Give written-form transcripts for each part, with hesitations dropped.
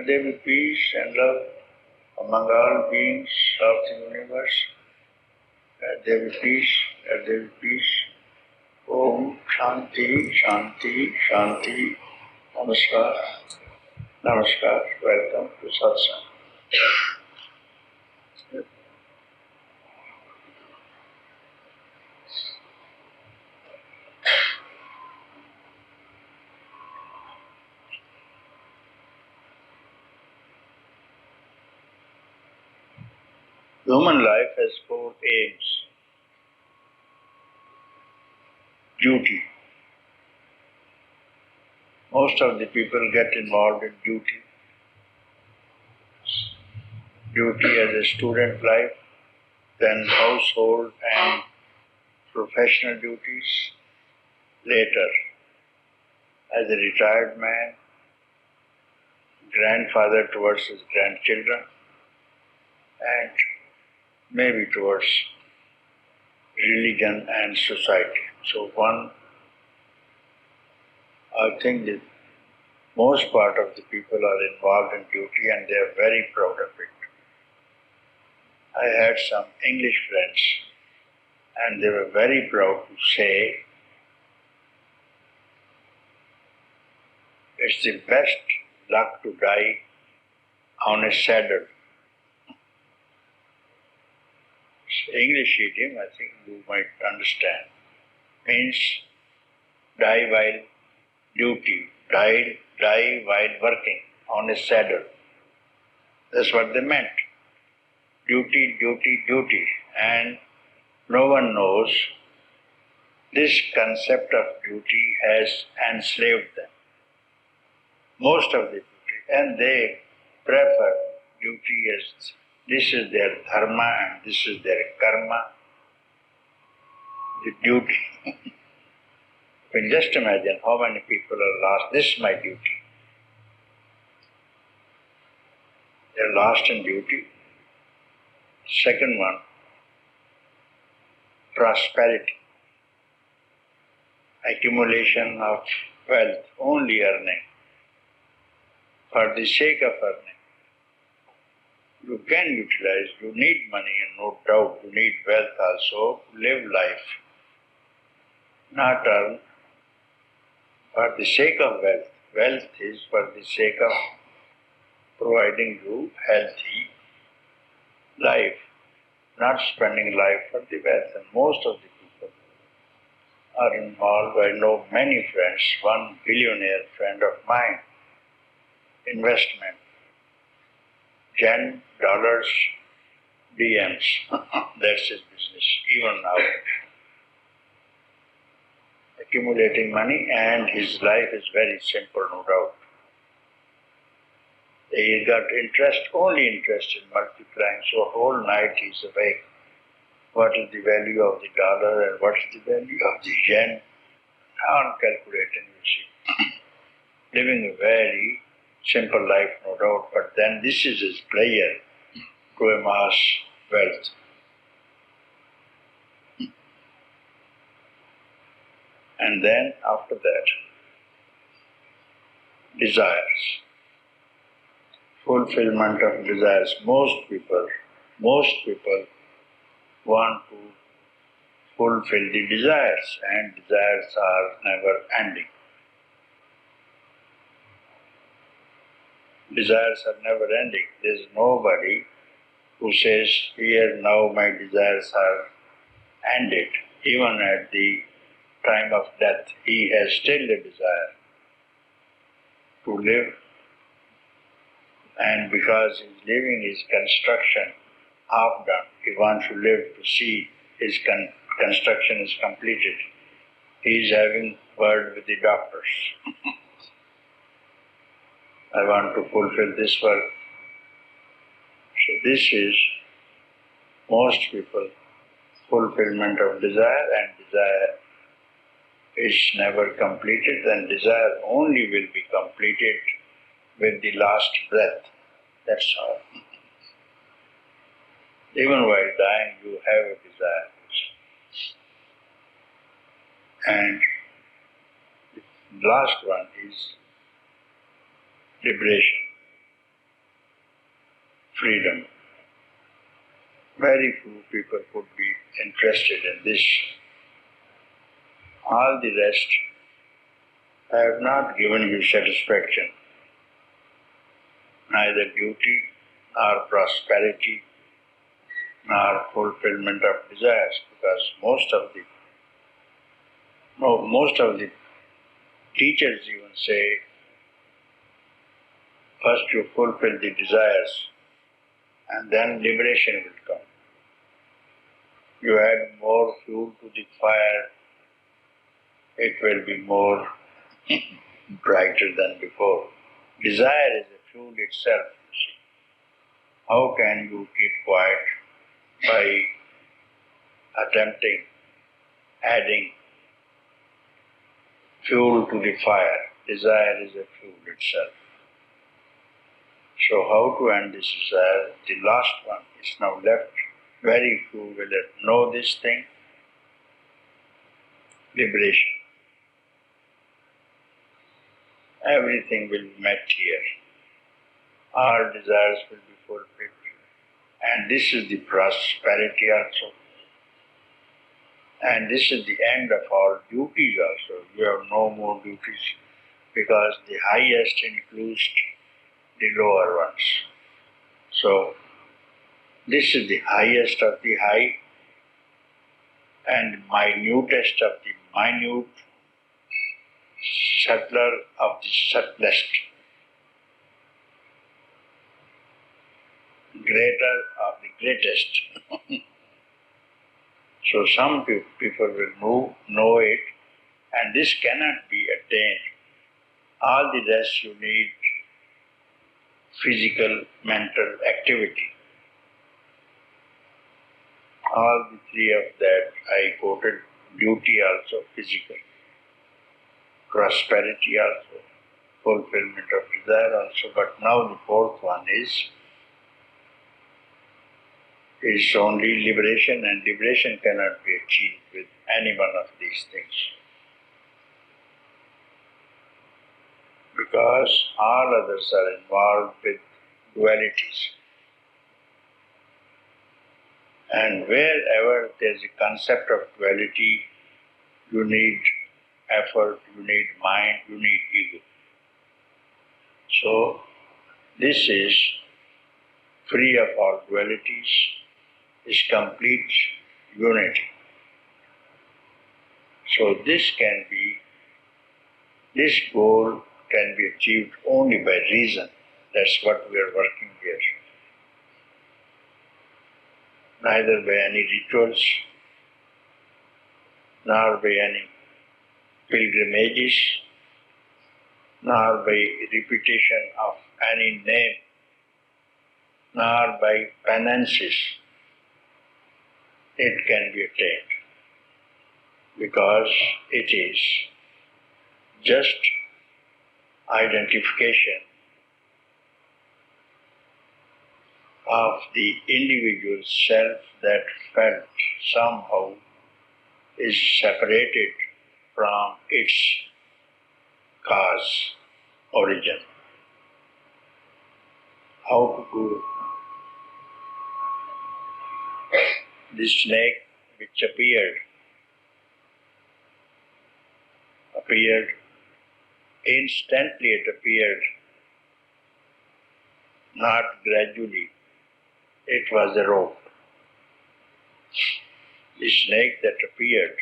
Let there be peace and love among all beings of the universe. Let there be peace, let there be peace. Om Shanti, Shanti, Shanti. Namaskar. Namaskar. Welcome to Satsang. Human life has four aims. Duty. Most of the people get involved in duty. Duty as a student life, then household and professional duties. Later, as a retired man, grandfather towards his grandchildren, and maybe towards religion and society. So I think that most part of the people are involved in duty and they are very proud of it. I had some English friends and they were very proud to say it's the best luck to die on a saddle. English idiom, I think you might understand, means die while duty, die while working on a saddle. That's what they meant. Duty, duty, duty. And no one knows this concept of duty has enslaved them. Most of the duty. And they prefer duty as this is their dharma and this is their karma, the duty. You can just imagine how many people are lost. This is my duty. They are lost in duty. Second one, prosperity. Accumulation of wealth, only earning. For the sake of earning. You can utilize, you need money and no doubt, you need wealth also to live life. Not earn for the sake of wealth. Wealth is for the sake of providing you healthy life, not spending life for the wealth. And most of the people are involved. I know many friends, one billionaire friend of mine, investment. $10 DMs. That's his business, even now. Accumulating money and his life is very simple, no doubt. He got interest, only interest in multiplying, so whole night he's awake. What is the value of the dollar and what is the value of the yen? On calculating, you see. Living a very simple life, no doubt, but then this is his prayer to amass wealth. And then after that, desires. Fulfillment of desires. Most people want to fulfill the desires, and desires are never ending. Desires are never ending. There is nobody who says, here now my desires are ended. Even at the time of death, he has still a desire to live. And because he is leaving his construction half done, he wants to live to see his construction is completed. He is having word with the doctors. I want to fulfill this work. So this is most people fulfillment of desire, and desire is never completed, and desire only will be completed with the last breath. That's all. Even while dying you have a desire. And the last one is liberation. freedom. Very few people could be interested in this. All the rest have not given you satisfaction, neither duty, nor prosperity, nor fulfillment of desires, because most of the teachers even say, first you fulfill the desires, and then liberation will come. You add more fuel to the fire, it will be more brighter than before. Desire is a fuel itself, you see. How can you keep quiet by attempting adding fuel to the fire? Desire is a fuel itself. So how to end this desire? The last one is now left. Very few will know this thing. Liberation. Everything will be met here. Our desires will be fulfilled. And this is the prosperity also. And this is the end of all duties also. You have no more duties because the highest includes the lower ones. So, this is the highest of the high and minutest of the minute, subtler of the subtlest, greater of the greatest. So some people will know it, and this cannot be attained. All the rest you need physical, mental activity. All the three of that I quoted, duty also physical, prosperity also, fulfillment of desire also, but now the fourth one is only liberation, and liberation cannot be achieved with any one of these things. Because all others are involved with dualities. And wherever there is a concept of duality, you need effort, you need mind, you need ego. So, this is free of all dualities, is complete unity. So this goal can be achieved only by reason. That's what we are working here. Neither by any rituals, nor by any pilgrimages, nor by repetition of any name, nor by penances, it can be attained. Because it is just identification of the individual self that felt somehow is separated from its cause, origin. How to do it? The snake which appeared instantly, it appeared, not gradually. It was a rope. The snake that appeared,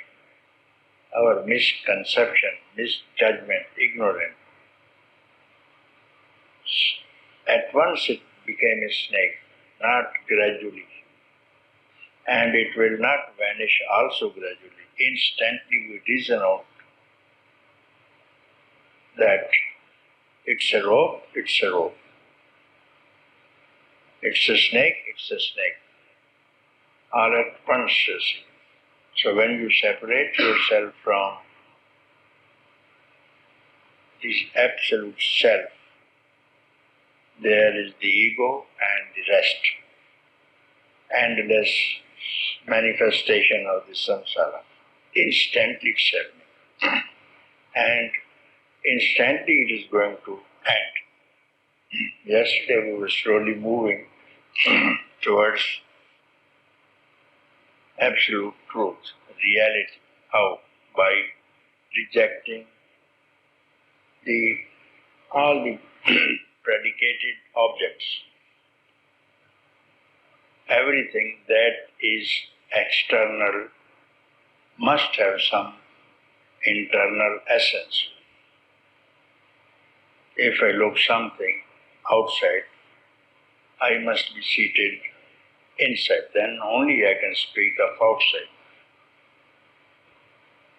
our misconception, misjudgment, ignorance, at once it became a snake, not gradually. And it will not vanish also gradually. Instantly we reason out that it's a rope, it's a rope. It's a snake, it's a snake. All at once, you see. So when you separate yourself from this absolute self, there is the ego and the rest. Endless manifestation of the samsara. Instantly it's happening. And instantly it is going to end. Yesterday we were slowly moving towards absolute truth, reality. How? By rejecting all the predicated objects. Everything that is external must have some internal essence. If I look something outside, I must be seated inside. Then only I can speak of outside.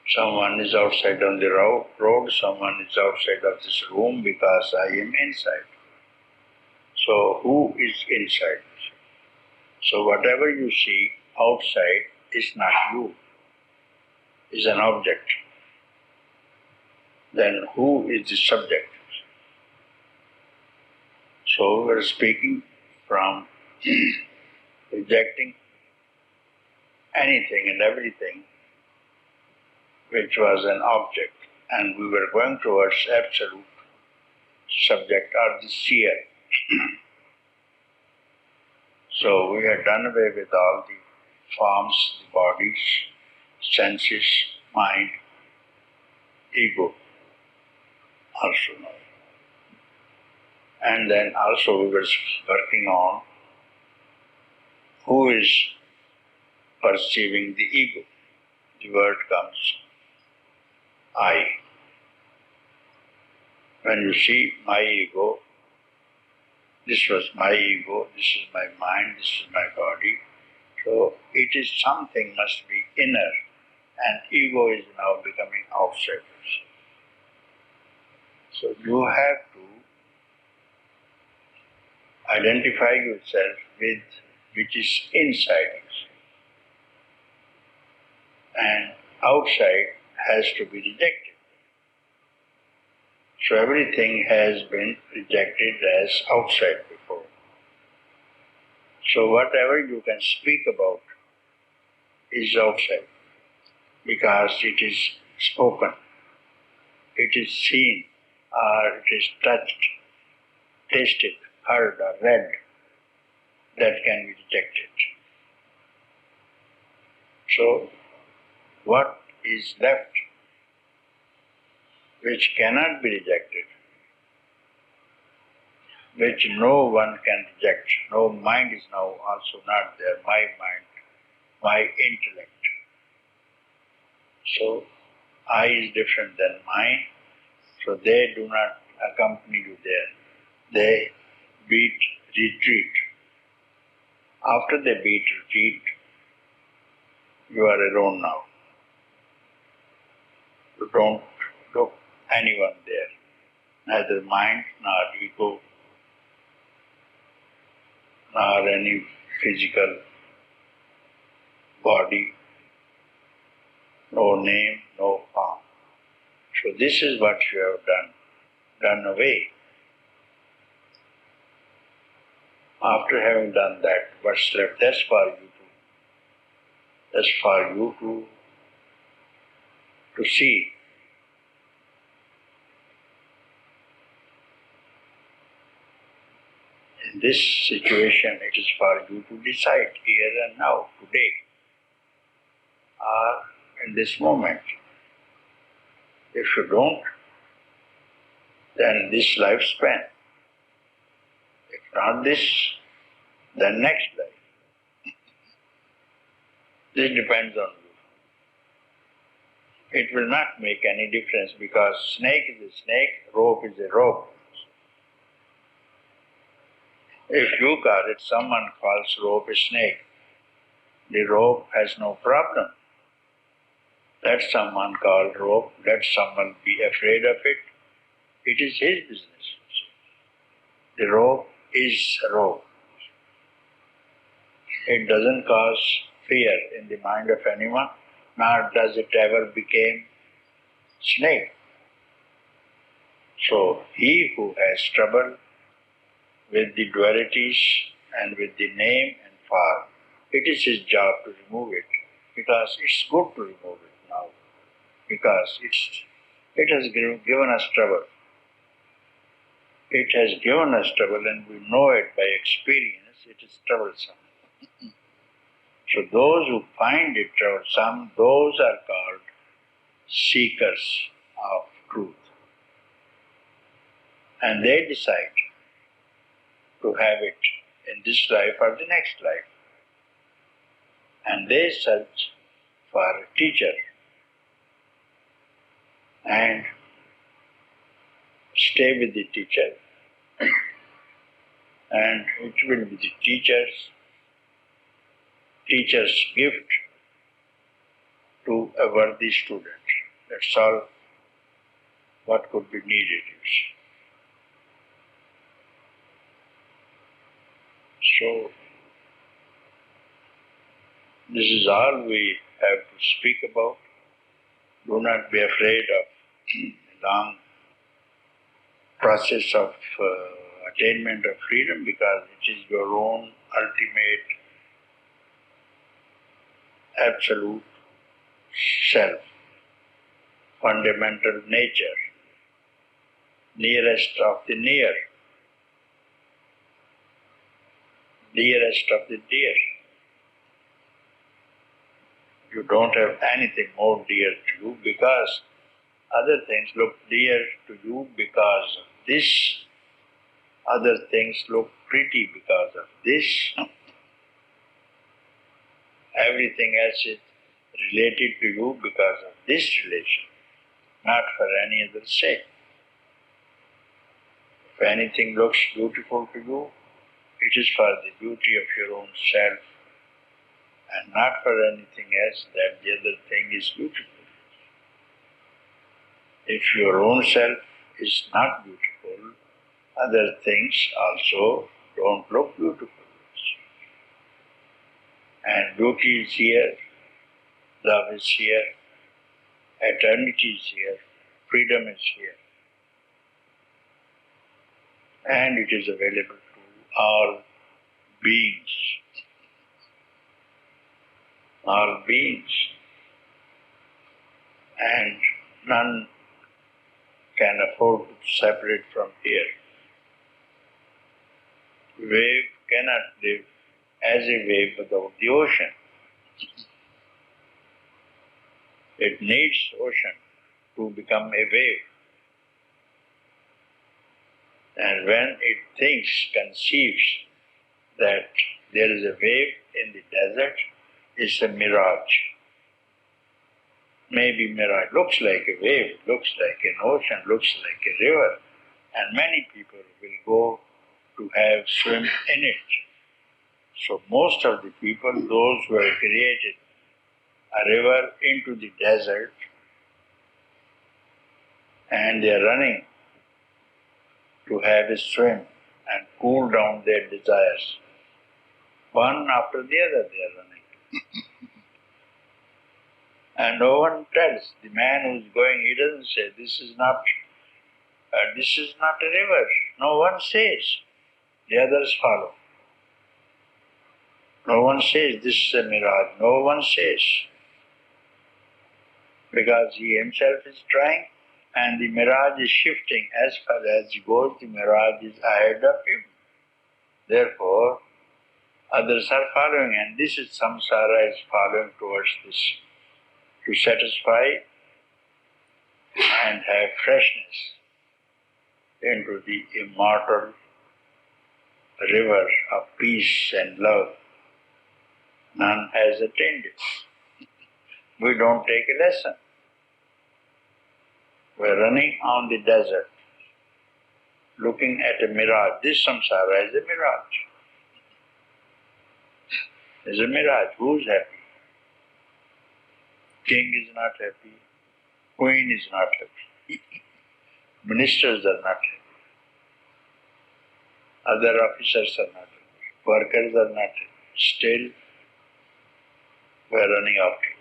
Someone is outside on the road, someone is outside of this room because I am inside. So who is inside? So whatever you see outside is not you, is an object. Then who is the subject? So we are speaking from rejecting anything and everything which was an object, and we were going towards absolute subject or the seer. So we had done away with all the forms, the bodies, senses, mind, ego also now. And then also we were working on who is perceiving the ego. The word comes, I. When you see my ego, this was my ego, this is my mind, this is my body. So it is something must be inner, and ego is now becoming outside. So you have to identify yourself with which is inside you. And outside has to be rejected. So everything has been rejected as outside before. So whatever you can speak about is outside because it is spoken, it is seen, or it is touched, tasted, heard, or read. That can be rejected. So what is left which cannot be rejected, which no one can reject? No mind is now also not there, my mind, my intellect. So I is different than mine, so they do not accompany you there. They beat retreat. After they beat retreat, you are alone now. You don't look anyone there, neither mind nor ego, nor any physical body, no name, no form. So this is what you have done away. After having done that, what's left? That's for you to see. In this situation, it is for you to decide here and now, today, or in this moment. If you don't, then this lifespan. If not this, then next life. This depends on you. It will not make any difference because snake is a snake, rope is a rope. If you call it, someone calls rope a snake, the rope has no problem. Let someone call rope, let someone be afraid of it. It is his business. The rope is a rope. It doesn't cause fear in the mind of anyone, nor does it ever become snake. So he who has trouble with the dualities and with the name and form, it is his job to remove it, because it's good to remove it now, because it has given us trouble. It has given us trouble and we know it by experience it is troublesome. So those who find it troublesome, those are called seekers of truth. And they decide to have it in this life or the next life. And they search for a teacher and stay with the teacher. And it will be the teacher's gift to a worthy student. That's all what could be needed. So, this is all we have to speak about. Do not be afraid of a long process of attainment of freedom, because it is your own ultimate, absolute self, fundamental nature, nearest of the near, dearest of the dear. You don't have anything more dear to you, because other things look dear to you because of this, other things look pretty because of this. Everything else is related to you because of this relation, not for any other sake. If anything looks beautiful to you, it is for the beauty of your own self, and not for anything else that the other thing is beautiful. If your own self is not beautiful, other things also don't look beautiful. And beauty is here, love is here, eternity is here, freedom is here. And it is available to all beings. All beings. And none can afford to separate from here. Wave cannot live as a wave without the ocean. It needs ocean to become a wave. And when it thinks, conceives that there is a wave in the desert, it's a mirage. Maybe mirage looks like a wave, looks like an ocean, looks like a river, and many people will go to have swim in it. So most of the people, those who have created a river into the desert, and they are running to have a swim and cool down their desires. One after the other they are running. And no one tells. The man who is going, he doesn't say, this is not a river. No one says. The others follow. No one says, this is a mirage. No one says. Because he himself is trying, and the mirage is shifting. As far as he goes, the mirage is ahead of him. Therefore, others are following, and this is Samsara is following towards this, to satisfy and have freshness into the immortal river of peace and love. None has attained it. We don't take a lesson. We're running on the desert, looking at a mirage. This samsara is a mirage. It's a mirage. Who's happy? King is not happy. Queen is not happy. Ministers are not happy. Other officers are not happy. Workers are not happy. Still, we're running after it.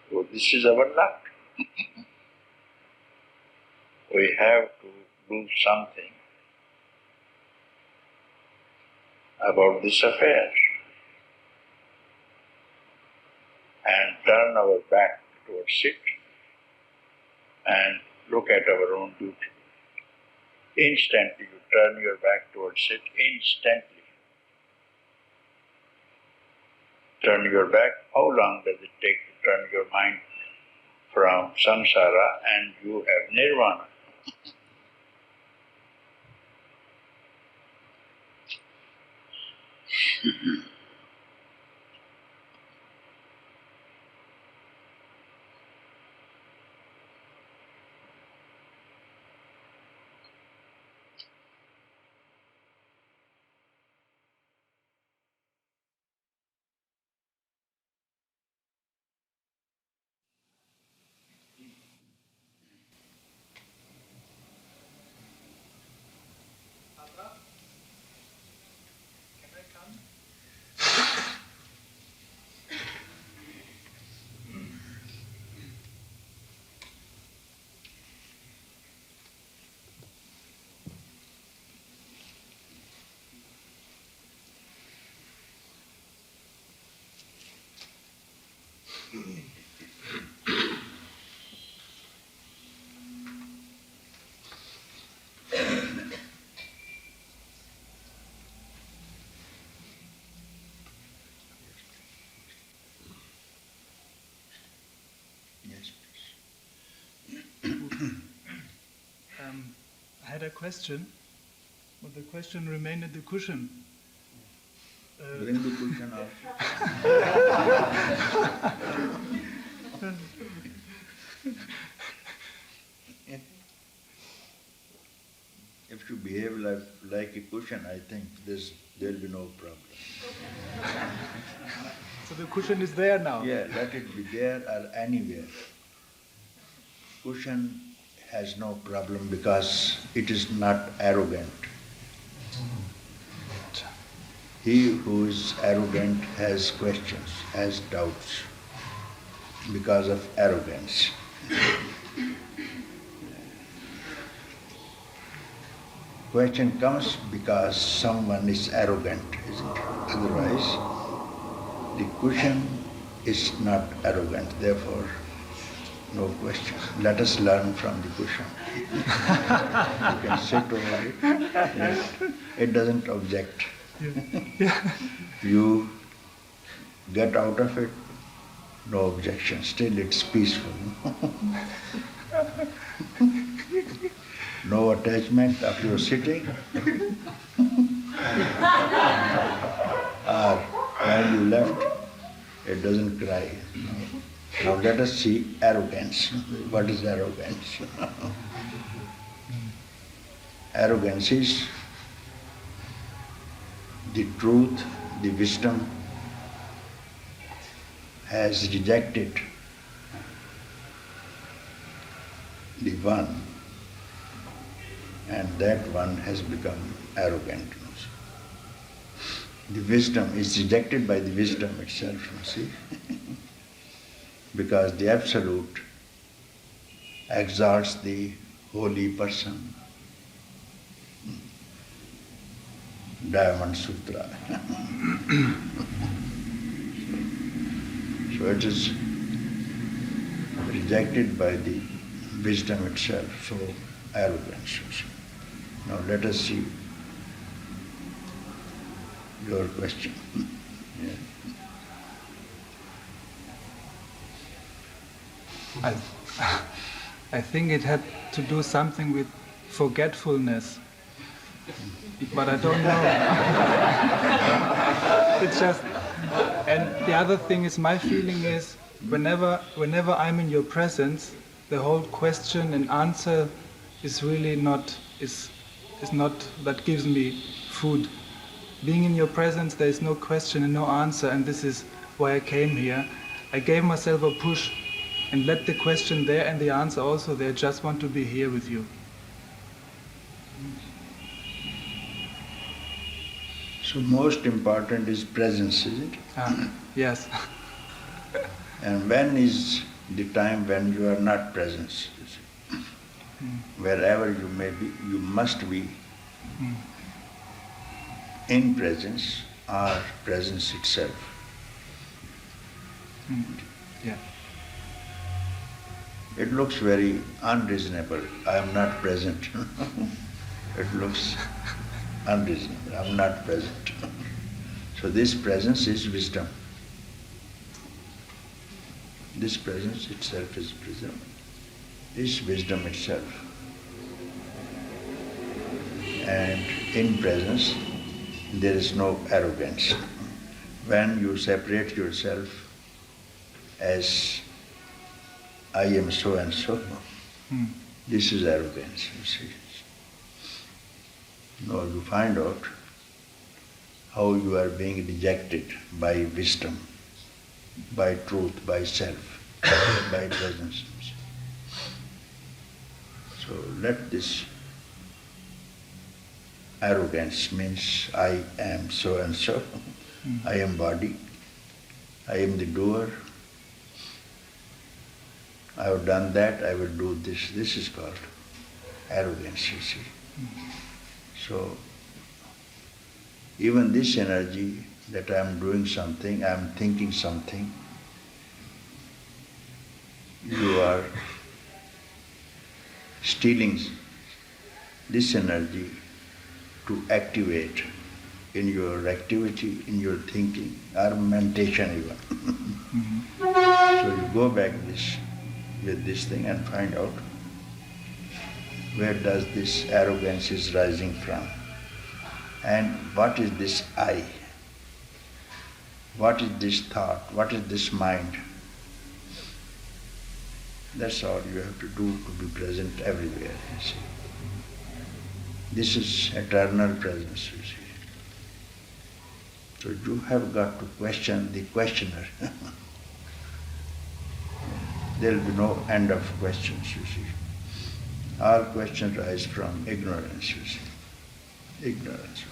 So this is our luck. We have to do something about this affair and turn our back towards it and look at our own duty. Instantly you turn your back towards it, instantly. Turn your back, how long does it take to turn your mind from samsara and you have nirvana? Yes, I had a question, but the question remained at the cushion. bring the cushion out. If you behave like a cushion, I think there'll be no problem. So the cushion is there now? Yeah, let it be there or anywhere. Cushion has no problem because it is not arrogant. He who is arrogant has questions, has doubts because of arrogance. Question comes because someone is arrogant, isn't it? Otherwise, the cushion is not arrogant, therefore no question. Let us learn from the cushion. You can sit over it. It doesn't object. You get out of it, no objection. Still it's peaceful. No attachment of your sitting. Or when you left, it doesn't cry. Now let us see arrogance. What is arrogance? Arrogance is the truth, the wisdom has rejected the one, and that one has become arrogant. The wisdom is rejected by the wisdom itself, you see. Because the Absolute exalts the holy person. Diamond Sutra. So it is rejected by the wisdom itself, so arrogance. Now let us see your question. Yeah. I think it had to do something with forgetfulness, but I don't know. It's just, and the other thing is, my feeling is, whenever I'm in your presence, the whole question and answer is really not that gives me food. Being in your presence, there is no question and no answer, and this is why I came here. I gave myself a push and let the question there and the answer also there. I just want to be here with you. So most important is presence, isn't it? Yes. And when is the time when you are not present? You see? Wherever you may be, you must be in presence or presence itself. Yeah. It looks very unreasonable. I am not present. It looks unreasonable. I'm not present. So this presence is wisdom. This presence itself is wisdom. Is wisdom itself. And in presence, there is no arrogance. When you separate yourself as I am so and so, this is arrogance, you see. No, you find out how you are being rejected by wisdom, by truth, by self, by presence. So let this arrogance means I am so and so, I am body, I am the doer, I have done that, I will do this. This is called arrogance, you see. So even this energy that I am doing something, I am thinking something, you are stealing this energy to activate in your activity, in your thinking, or meditation even. So you go back with this thing and find out where does this arrogance is rising from, and what is this I, what is this thought, what is this mind. That's all you have to do to be present everywhere, you see. This is eternal presence, you see. So you have got to question the questioner. There will be no end of questions, you see. All questions rise from ignorance, you see. Ignorance.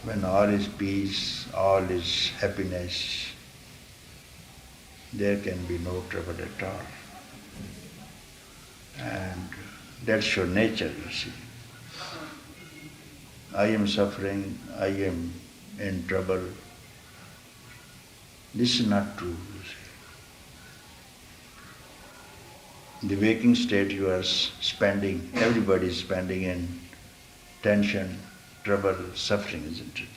When all is peace, all is happiness, there can be no trouble at all. And that's your nature, you see. I am suffering, I am in trouble. This is not true, you see. The waking state you are spending, everybody is spending in tension, trouble, suffering, isn't it?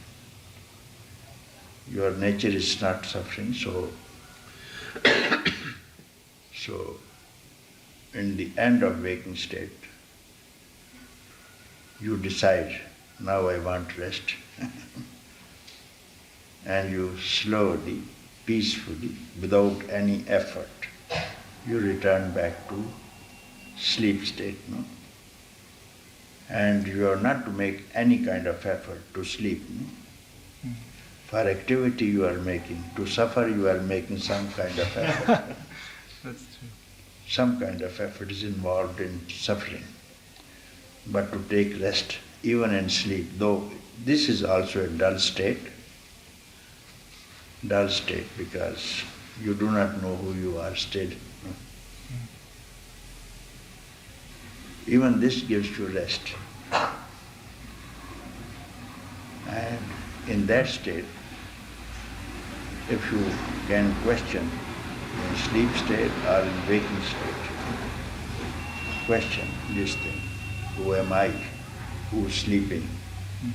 Your nature is not suffering, so in the end of waking state, you decide, now I want rest. And you slowly, peacefully, without any effort, you return back to sleep state, no? And you are not to make any kind of effort to sleep, no? For activity you are making, to suffer you are making some kind of effort. That's true. Some kind of effort is involved in suffering. But to take rest, even in sleep, though this is also a dull state because you do not know who you are still. Even this gives you rest. And in that state, if you can question in sleep state or in waking state, question this thing, who am I, who is sleeping?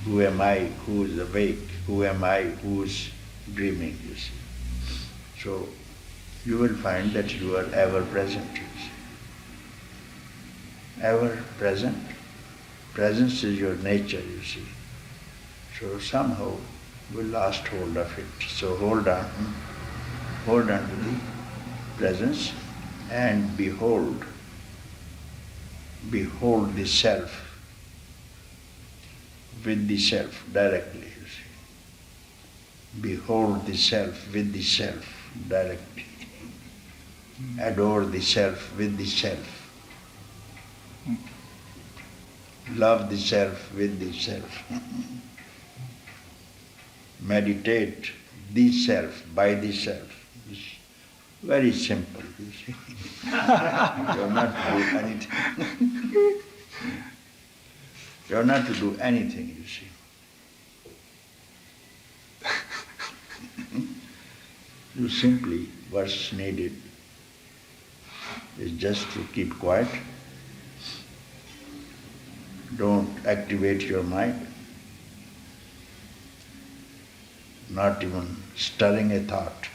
Who am I, who is awake? Who am I, who is dreaming, you see? So you will find that you are ever present, you see. Ever present. Presence is your nature, you see. So somehow we lost hold of it. So hold on to the presence and behold the self with the self directly, you see. Behold the self with the self directly. Adore the self with the self. Love the self with the self. Meditate the self by the self. It's very simple, you see. You have not to do anything. You have not to do anything, you see. You simply, what's needed is just to keep quiet Don't activate your mind, not even stirring a thought.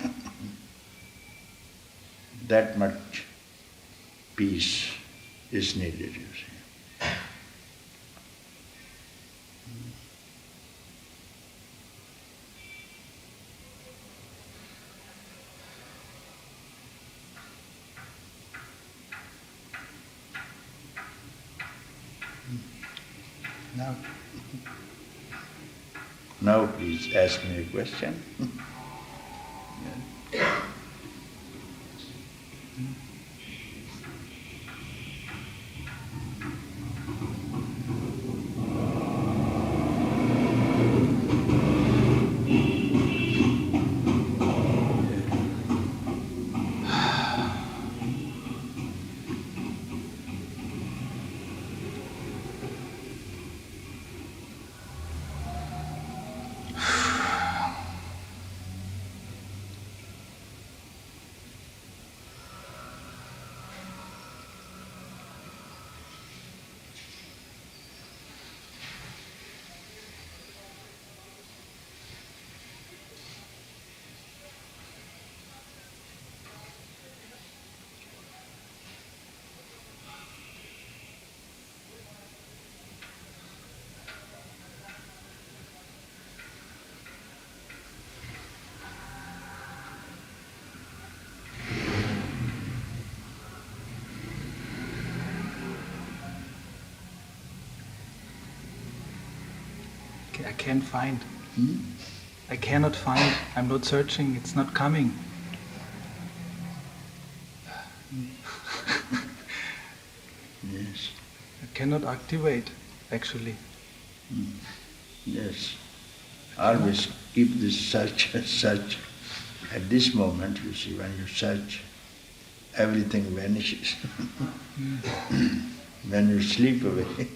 That much peace is needed, you see. Now, now please ask me a question. I can't find. I cannot find. I'm not searching. It's not coming. Yes. I cannot activate, actually. Yes. Always keep this search. At this moment, you see, when you search, everything vanishes. When you sleep away,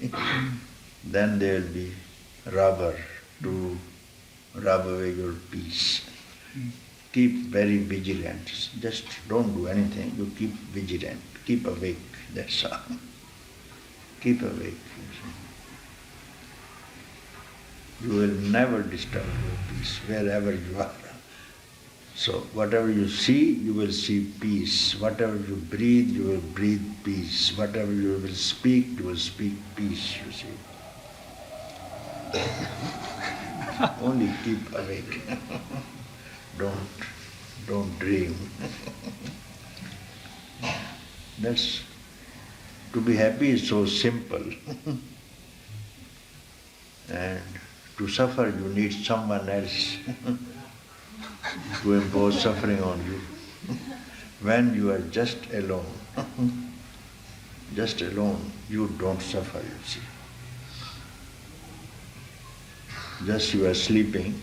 then there will be robber to rob away your peace. Keep very vigilant. Just don't do anything. You keep vigilant. Keep awake. That's all. Keep awake. You will never disturb your peace wherever you are. So whatever you see, you will see peace. Whatever you breathe, you will breathe peace. Whatever you will speak, you will speak peace, you see. Only keep awake. Don't dream. That's, to be happy is so simple. And to suffer you need someone else to impose suffering on you. When you are just alone, you don't suffer, you see. Just you are sleeping,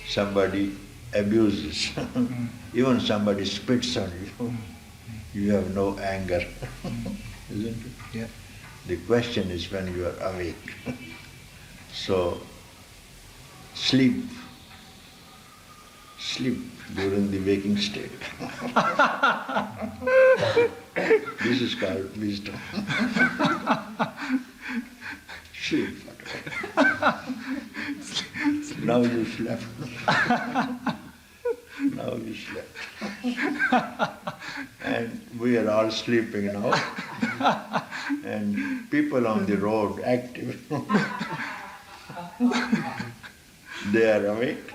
somebody abuses, even somebody spits on you, you have no anger, isn't it? Yeah. The question is when you are awake. So, sleep during the waking state. This is called wisdom. Sleep. Now you slept. Now you slept. And we are all sleeping now. And people on the road active. They are awake.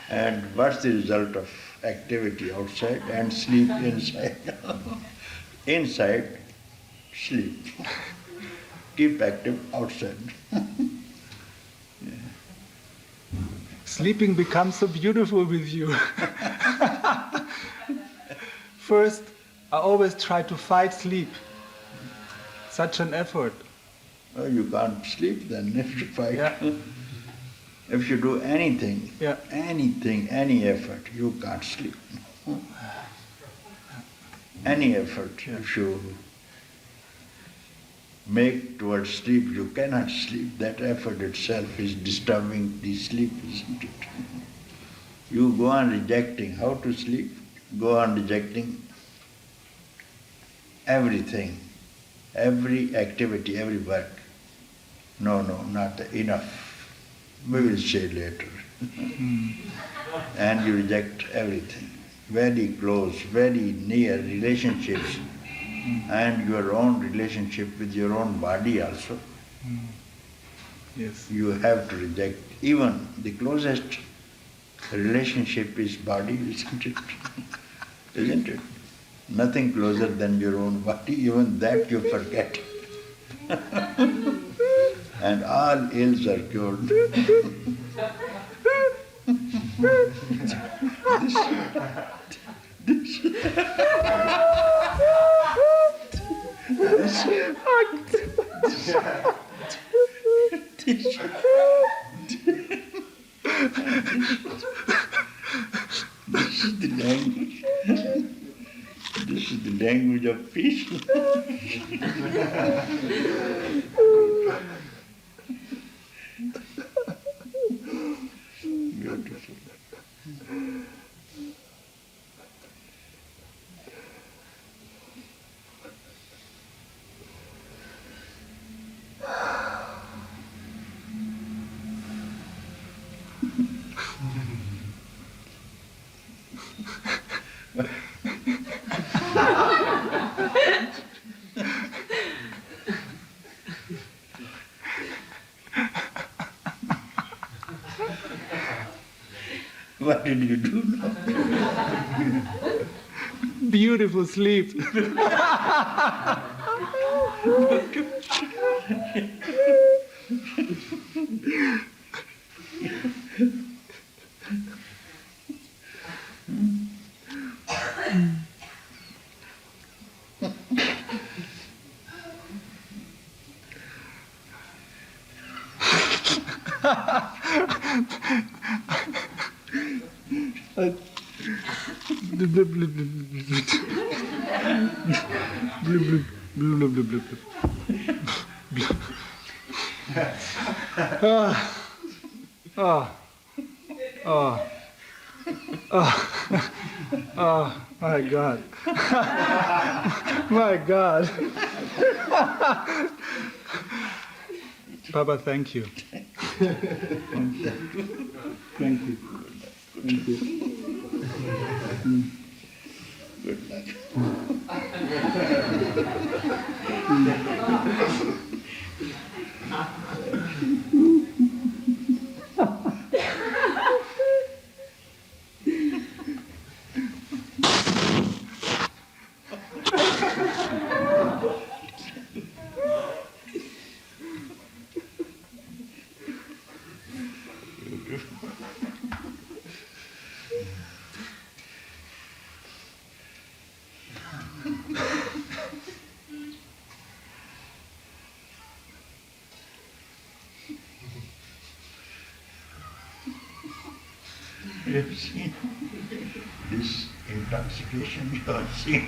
And what's the result of activity outside and sleep inside? Inside, sleep. Keep active outside. Sleeping becomes so beautiful with you. First, I always try to fight sleep. Such an effort. Oh, you can't sleep then if you fight. Yeah. If you do anything, Yeah. any effort, you can't sleep. Any effort, if you make towards sleep, you cannot sleep. That effort itself is disturbing the sleep, isn't it? You go on rejecting how to sleep, go on rejecting everything every activity, every work. No, not enough. We will say later. And you reject everything. Very close, very near relationships, and your own relationship with your own body also. Yes. You have to reject. Even the closest relationship is body, isn't it? Isn't it? Nothing closer than your own body, even that you forget. And all ills are cured. This is the language. This is the language of peace. Beautiful. What did you do now? Beautiful sleep. Oh, my God. My God. Papa, thank you. Thank you. Thank you. Good luck. You have seen this intoxication, you have seen.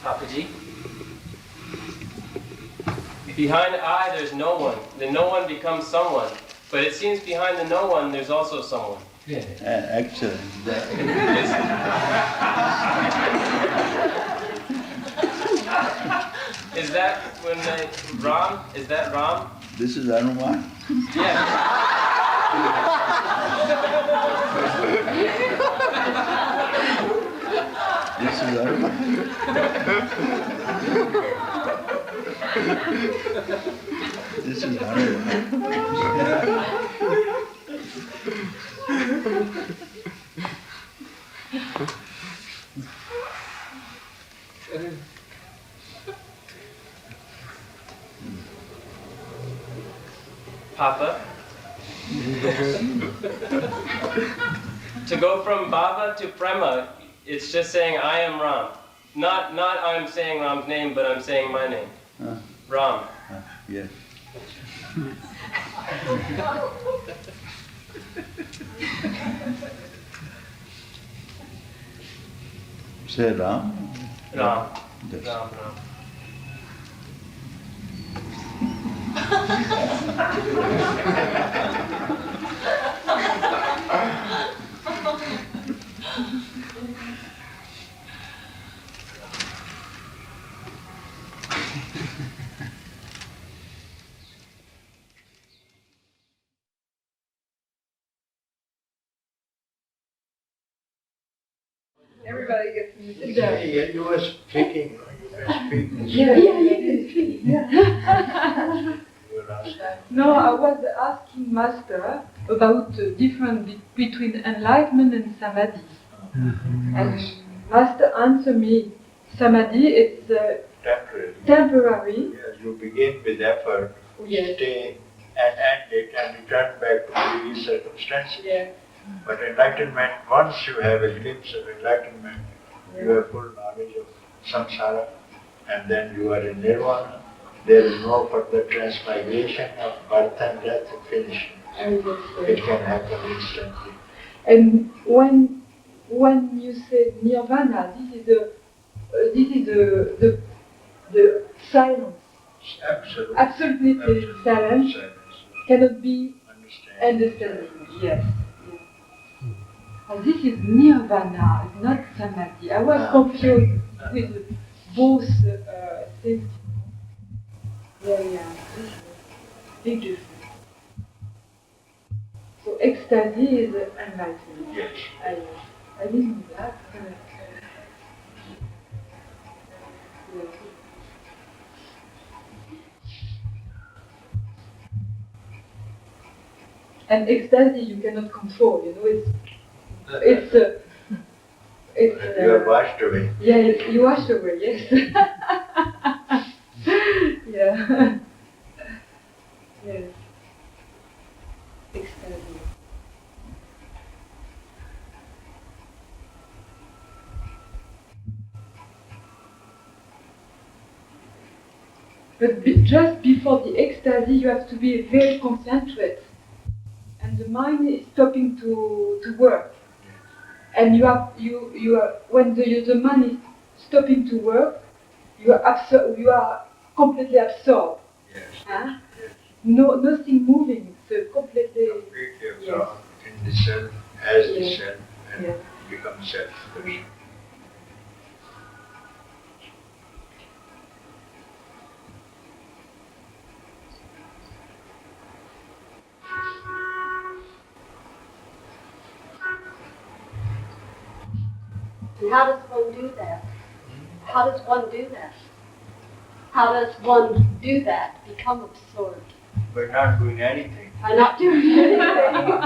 Papaji. Behind I, there's no one. The no one becomes someone. But it seems behind the no one, there's also someone. Yeah. Excellent. Is that when Ram? Is that Ram? This is Hanuman. Yeah. This is Hanuman. This is Hanuman. Papa, To go from Baba to Prema, it's just saying I am Ram. Not I'm saying Ram's name, but I'm saying my name. Ram. Yes. Say Ram. Ram. Yes. Ram, Ram. Everybody gets to sit down. Yeah, you were speaking. You were speaking. Yeah, you can speak. Yeah. You were asking. No, I was asking Master about the difference between enlightenment and samadhi. And Master answered me, samadhi is Temporary. temporary. Yes, you begin with effort, Yes. stay and end it and return back to previous circumstances. Yeah. But enlightenment, once you have a glimpse of enlightenment, you have full knowledge of samsara, and then you are in nirvana. There is no further transmigration of birth and death, finish. It can happen instantly. And when you say nirvana, this is the silence. Absolutely. Absolutely silence. Cannot be understood. Yes. This is nirvana, not samadhi. I was confused with both things. Yeah. This is a big difference. So ecstasy is enlightenment. Yes. I didn't know that. Yeah. And ecstasy you cannot control. It's You are washed away. Yeah, you wash away. Yes. Yeah. Yes. Ecstasy. But just before the ecstasy, you have to be very concentrate, and the mind is stopping to work. And you are when the mind is stopping to work, you are completely absorbed. Yes. Huh? Yes. No, nothing moving. It's completely. Completely absorbed in the self, as the Yes. self, and Yes. become self. And how does one do that? How does one do that? How does one do that? Become absorbed By not doing anything. by not doing anything.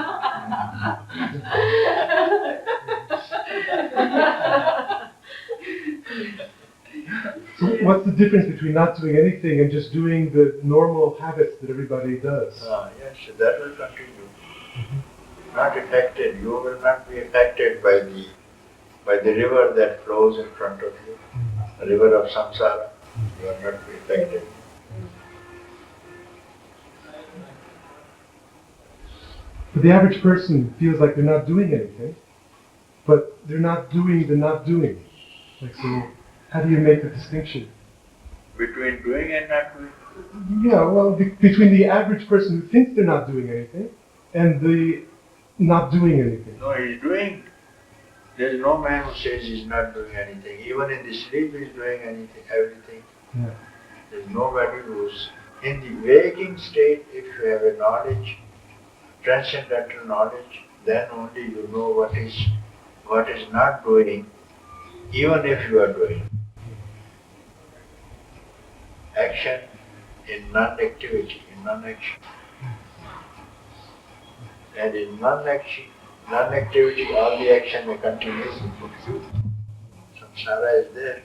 So what's the difference between not doing anything and just doing the normal habits that everybody does? Yes, that will continue. Not affected. You will not be affected by the river that flows in front of you, the river of samsara. You are not affected. But the average person feels like they're not doing anything, but they're not doing the not doing. Like, so how do you make the distinction? Between doing and not doing. Yeah, well, between the average person who thinks they're not doing anything and the not doing anything. No, he's doing. There is no man who says he's not doing anything. Even in the sleep he's doing anything, everything. Yeah. There's nobody who's in the waking state. If you have a knowledge, transcendental knowledge, then only you know what is not doing, even if you are doing. Action in non-activity, in non-action. And in non-action, non-activity, all the action may continuously put you. Samsara is there.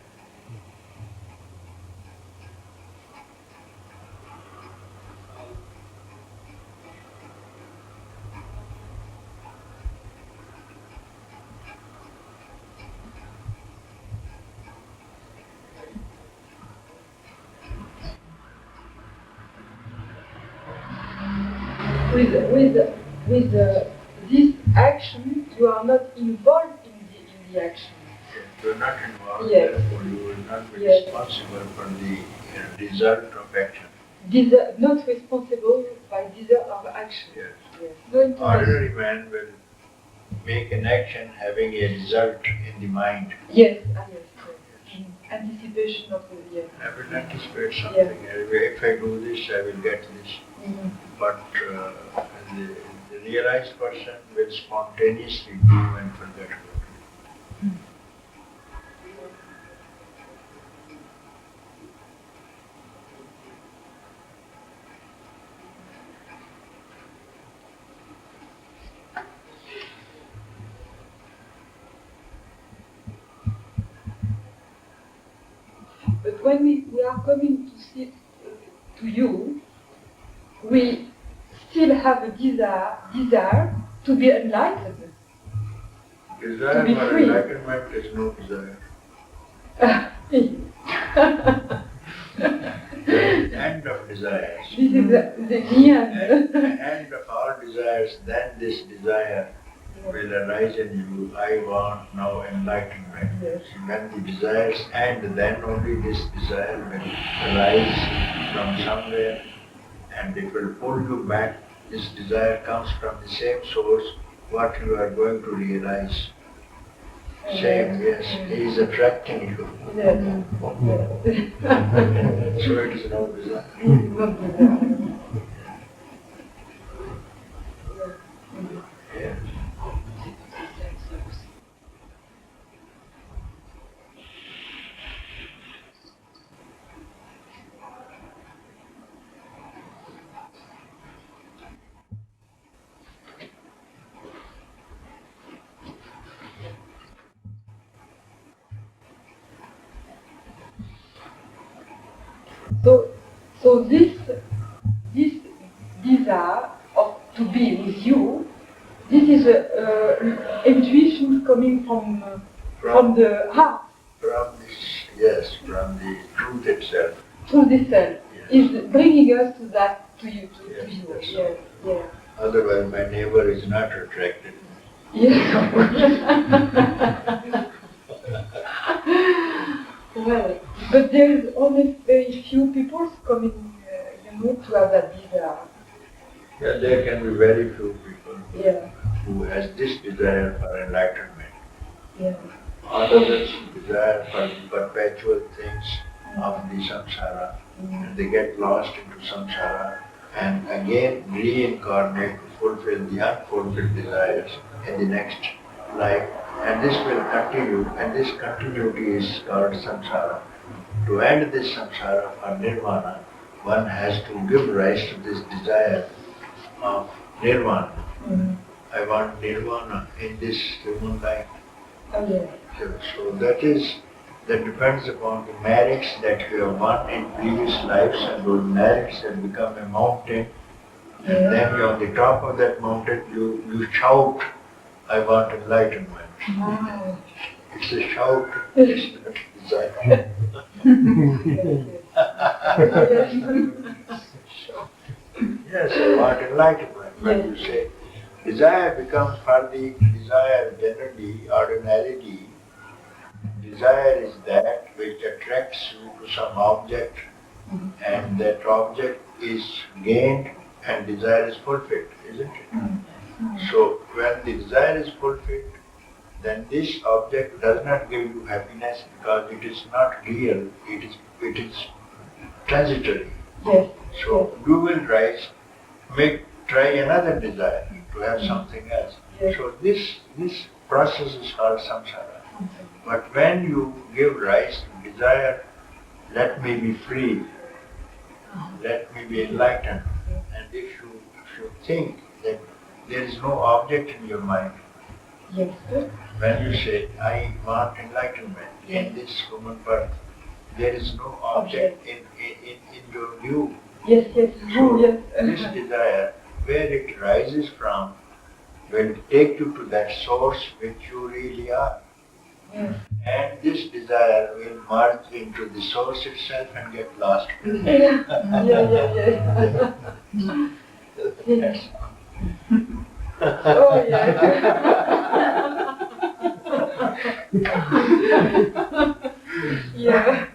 with this action, you are not involved in the action. You are not involved, Yes. therefore you will not be Yes. responsible for the result of action. Not responsible by desire of action. Yes. Yes. No intention. Ordinary man will make an action having a result in the mind. Yes, yes. Anticipation of the yes. I will anticipate something. If I do this, I will get this. But the realized person will spontaneously do and forget about it. But when we are coming to see to you, we still have a desire to be enlightened. Desire To be for free. enlightenment is no desire. The end of desires. This is the end. End of all desires, then this desire will arise in you. I want now enlightenment. Yes. When the desires end, then only this desire will arise from somewhere and it will pull you back. This desire comes from the same source what you are going to realize. Same, yes, he is attracting you. Yes. So it is no desire. Not desire. Yes. So this desire of to be with you, this is a intuition coming from the heart, From this, yes, from the truth itself. through the self, Yes. is bringing us to that, to you, to Yes, you. that's Yes, yeah. Otherwise, my neighbor is not attracted. Yes. Well, but there is only very few people coming, to have that desire. Yeah, there can be very few people Yeah, who has this desire for enlightenment. yeah. Others desire for the perpetual things of the samsara, and they get lost into samsara and again reincarnate to fulfill the unfulfilled desires in the next life. And this will continue, and this continuity is called samsara. To end this samsara for nirvana, one has to give rise to this desire of nirvana. I want nirvana in this human life. Oh, yeah. So that depends upon the merits that you have won in previous lives, and those merits have become a mountain. And then you're on the top of that mountain, you shout, I want enlightenment. Wow. It's a shout, it's not a desire. Yes, I want enlightenment. When you say desire becomes for the desire generally, ordinarily, desire is that which attracts you to some object, and that object is gained and desire is fulfilled, isn't it? So when the desire is fulfilled, then this object does not give you happiness because it is not real, it is transitory. Yes. So you will try another desire to have something else. Yes. So this process is called samsara. But when you give rise to desire, let me be free, let me be enlightened, and if you think that there is no object in your mind, Yes. when you say, I want enlightenment in this human birth, there is no object in your view. Yes, yes, So yes. this desire, where it rises from, will take you to that source which you really are. Yes. And this desire will merge into the source itself and get lost. Yeah, yeah, yeah. Yes. Oh yeah. Yeah.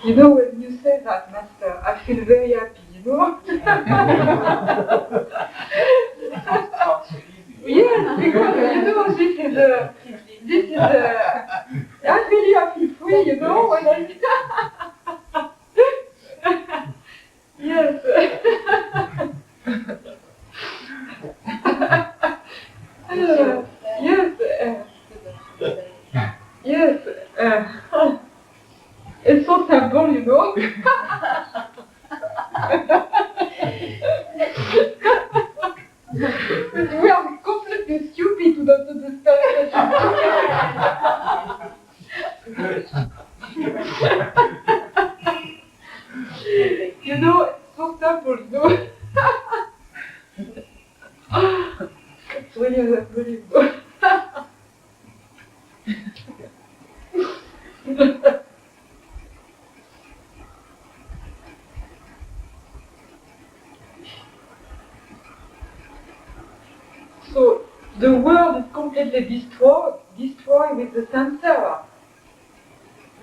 You know, when you say that, Master, I feel very happy, you know? Yes, because, you know, I really feel free, you know, when I... Yes. Yes, it's so simple, you know. We are completely stupid to not understand you know, it's so simple, you know. It's really unbelievable. So the world is completely destroyed with the Samsara,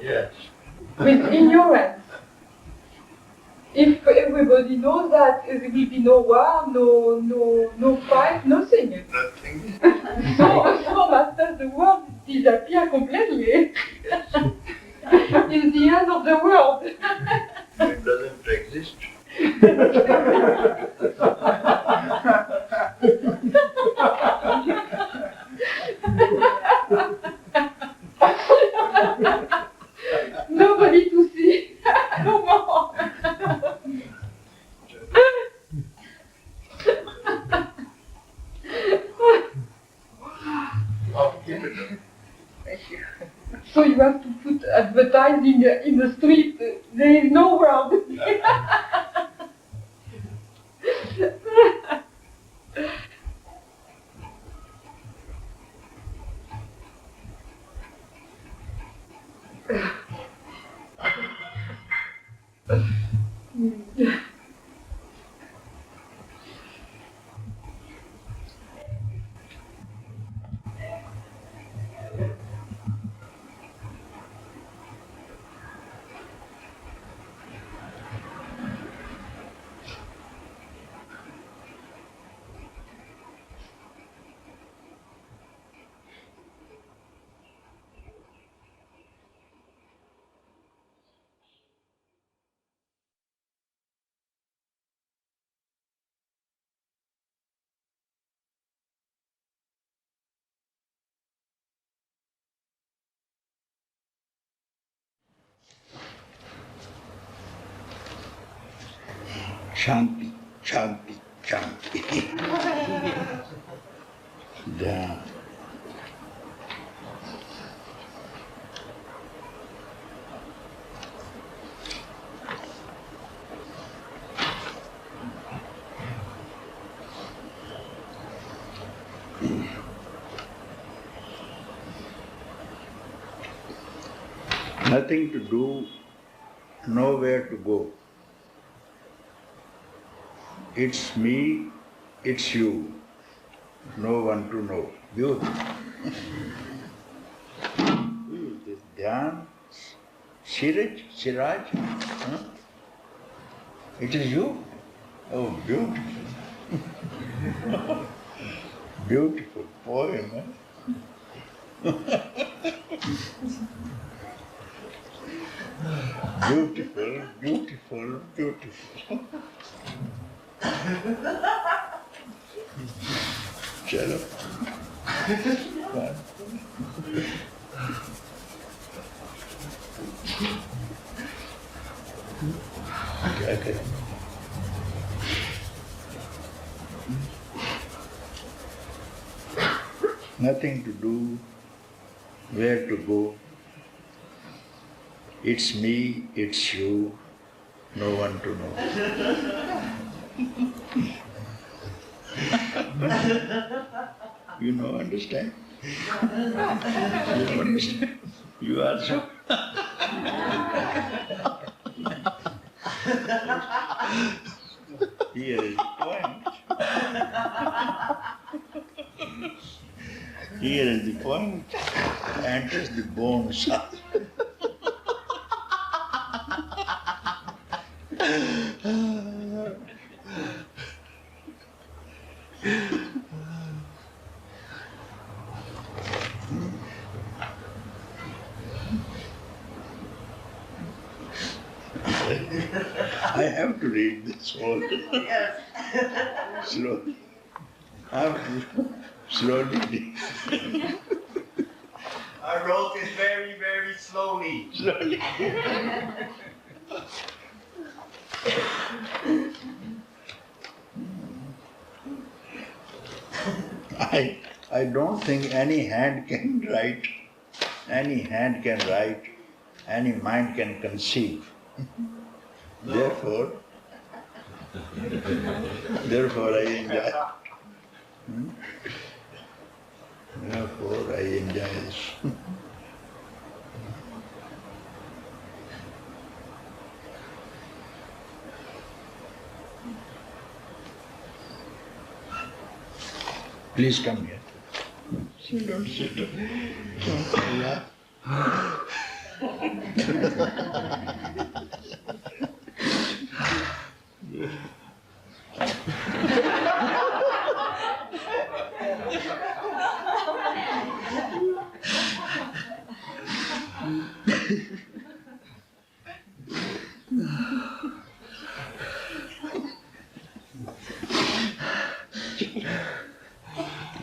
Yes. with ignorance. If everybody knows that, there will be no war, no fight, nothing. Nothing. So Master, the world disappear completely. It's the end of the world. It doesn't exist. Nobody to see. No more. So you have to put advertising in the street. There is no world. Shanti, Shanti, Shanti. Yeah. Nothing to do, nowhere to go. It's me, it's you. No one to know. Beautiful. This dhyan, Siraj, huh? It is you. Oh, beautiful. Beautiful poem, huh? Beautiful, beautiful, beautiful. Chalo. Okay. Nothing to do, where to go. It's me, it's you, no one to know. You know, understand? You understand? You also? Here is the point. Here is the point. Enters the bones. I have to read this whole slowly. I have to slowly read. I wrote it very, very slowly. Slowly. I don't think any hand can write, any hand can write, any mind can conceive. Therefore I enjoy. Therefore I enjoy this. Please come here. Don't sit. Don't laugh.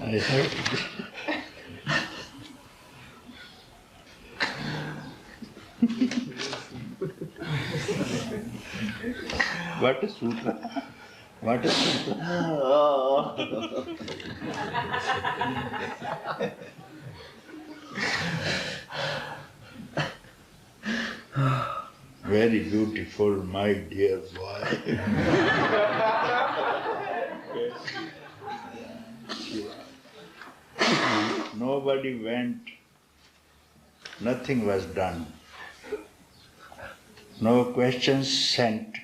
I have to. What a sutra. What a sutra. Very beautiful, my dear boy. Nobody went, nothing was done. No questions sent,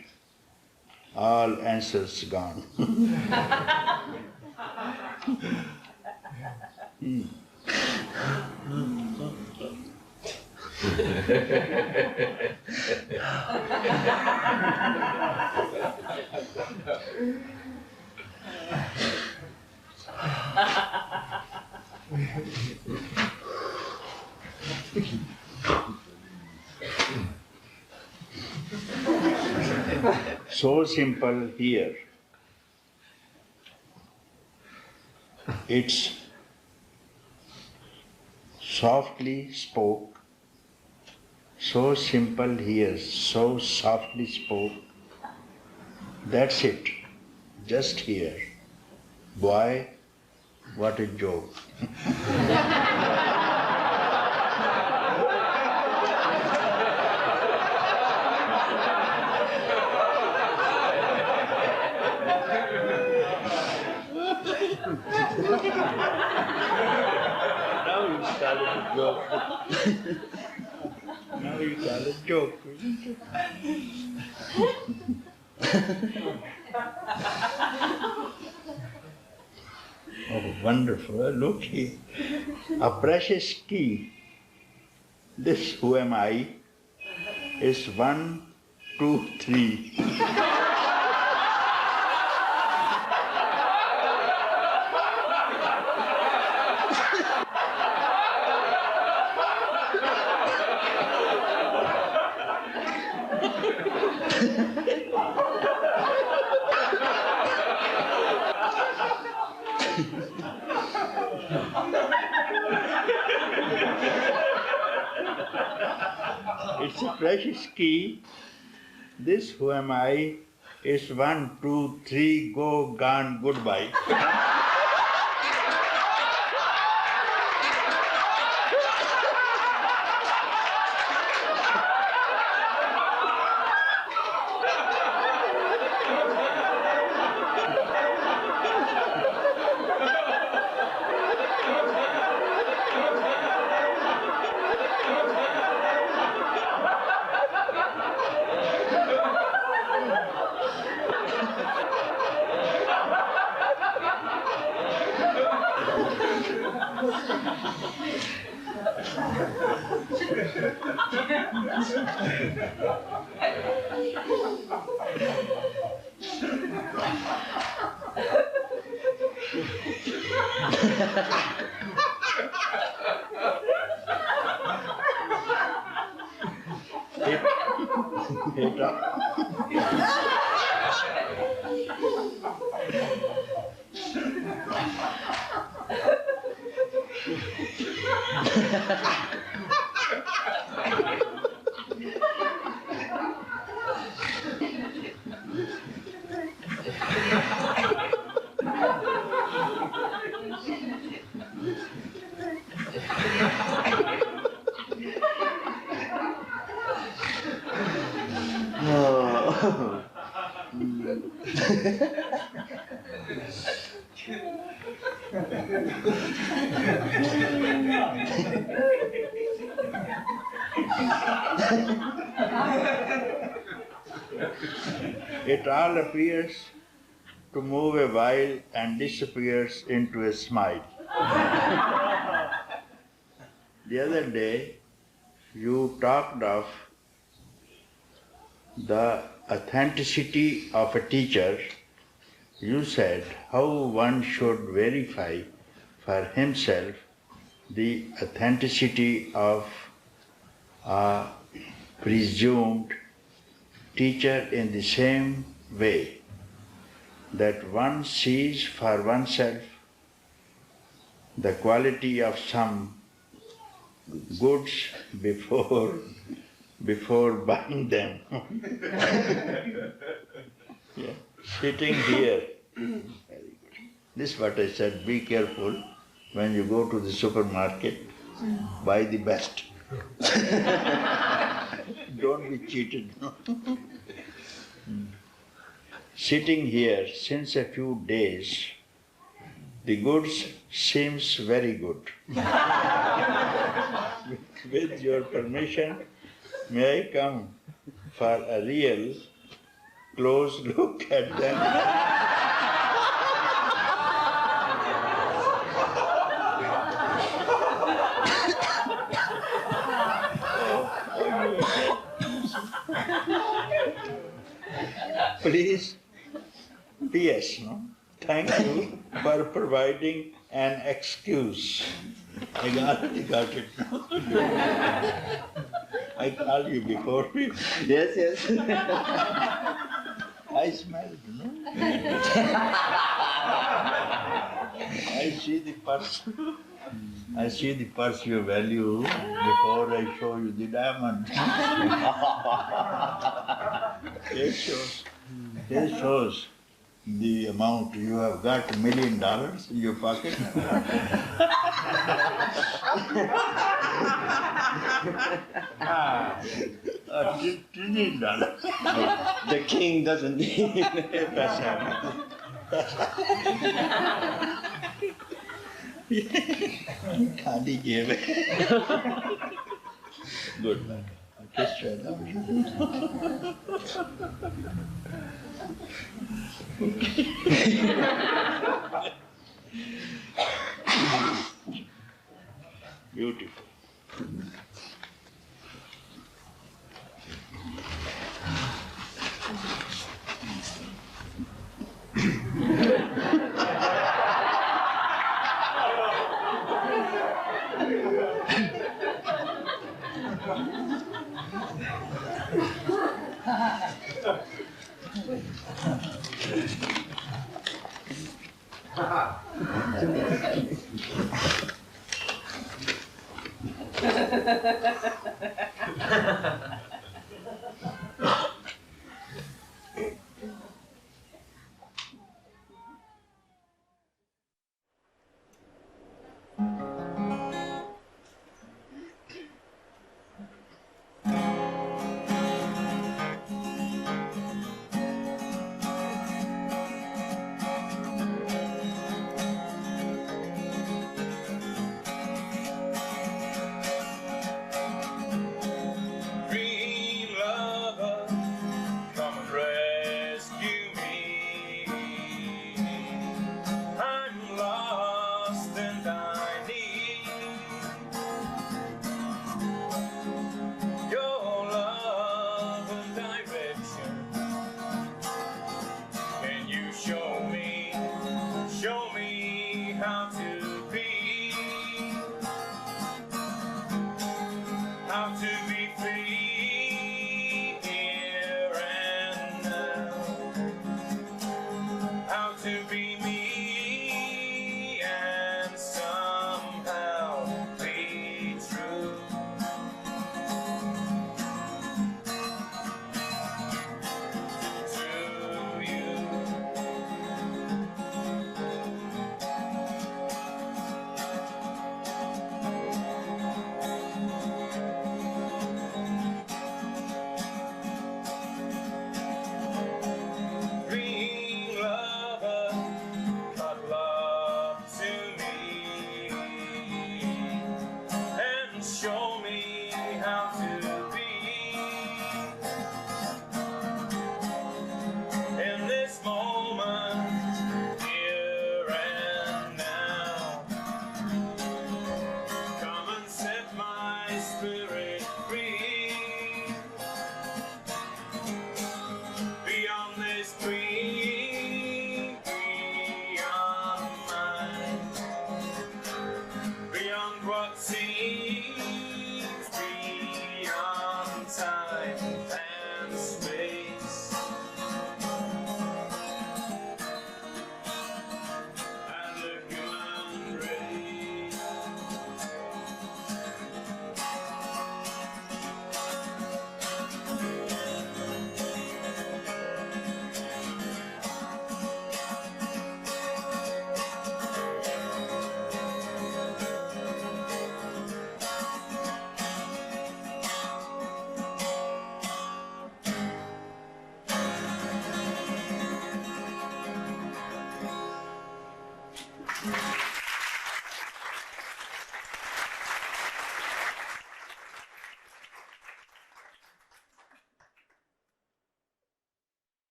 all answers gone. So simple here. It's softly spoke, so simple here, so softly spoke. That's it, just here. Boy, what a joke. Now you call it a joke. Now you call it a joke, isn't it? Oh, wonderful. Look here. A precious key. This, who am I, is 1, 2, 3. It's a precious key. This who am I is 1, 2, 3, go, gone, goodbye. It all appears to move a while and disappears into a smile. The other day, you talked of the authenticity of a teacher. You said how one should verify for himself the authenticity of a presumed teacher in the same way that one sees for oneself the quality of some goods before buying them. Yeah. Sitting here. Very good. This is what I said, be careful when you go to the supermarket, buy the best. Don't be cheated. Sitting here since a few days, the goods seems very good. With your permission, may I come for a real close look at them? Please, P.S. No? Thank you for providing an excuse. I got it. I called you before. Yes. I smelled, no? I see the purse you value before I show you the diamond. It shows the amount you have got, $1 million in your pocket. $1 trillion. The king doesn't need Khadi gave it. Good man. Kiss your Beautiful.